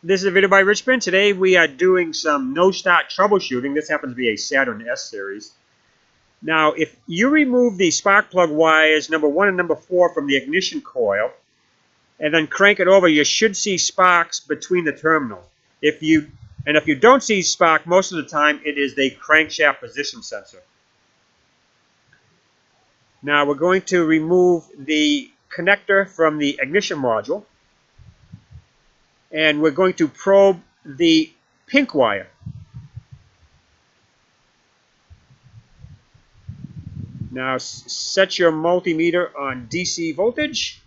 This is a video by Richmond. Today we are doing some no-start troubleshooting. This happens to be a Saturn S series. Now, if you remove the spark plug wires number 1 and number 4 from the ignition coil and then crank it over, you should see sparks between the terminals. If you don't see spark, most of the time it is the crankshaft position sensor. Now we're going to remove the connector from the ignition module, and we're going to probe the pink wire. Now set your multimeter on DC voltage.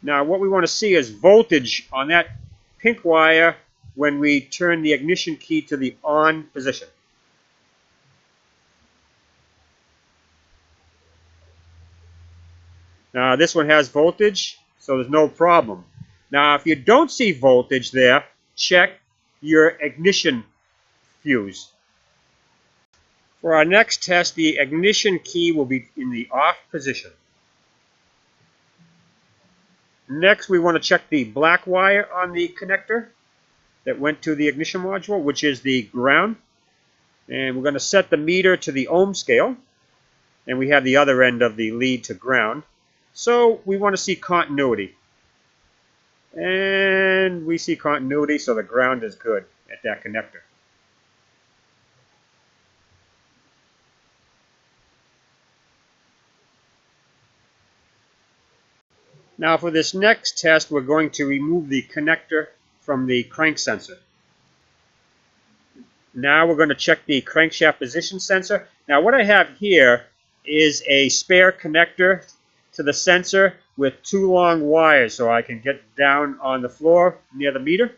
Now what we want to see is voltage on that pink wire when we turn the ignition key to the on position. Now this one has voltage, so there's no problem. Now if you don't see voltage there, check your ignition fuse. For our next test, the ignition key will be in the off position. Next, we want to check the black wire on the connector that went to the ignition module, which is the ground. And we're going to set the meter to the ohm scale. And we have the other end of the lead to ground. So we want to see continuity. And we see continuity, so the ground is good at that connector. Now for this next test, we're going to remove the connector from the crank sensor. Now we're going to check the crankshaft position sensor. Now what I have here is a spare connector to the sensor with 2 long wires, so I can get down on the floor near the meter.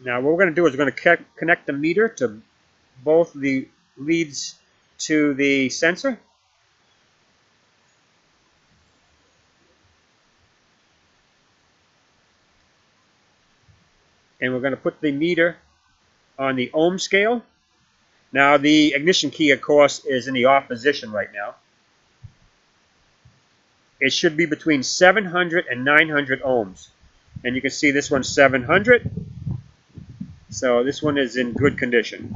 Now what we're going to do is we're going to connect the meter to both the leads to the sensor. And we're going to put the meter on the ohm scale. Now the ignition key, of course, is in the off position right now. It should be between 700 and 900 ohms. And you can see this one's 700. So this one is in good condition.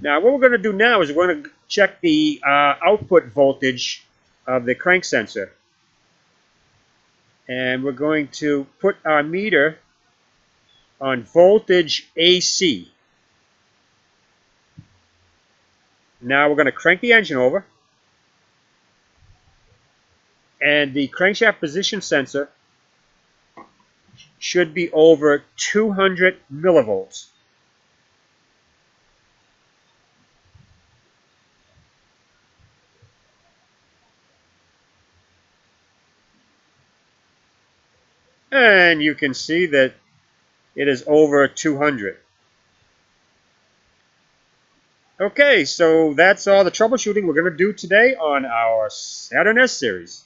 Now what we're going to do now is we're going to check the output voltage of the crank sensor. And we're going to put our meter on voltage AC. Now we're going to crank the engine over. And the crankshaft position sensor should be over 200 millivolts. And you can see that it is over 200. Okay, so that's all the troubleshooting we're going to do today on our Saturn S series.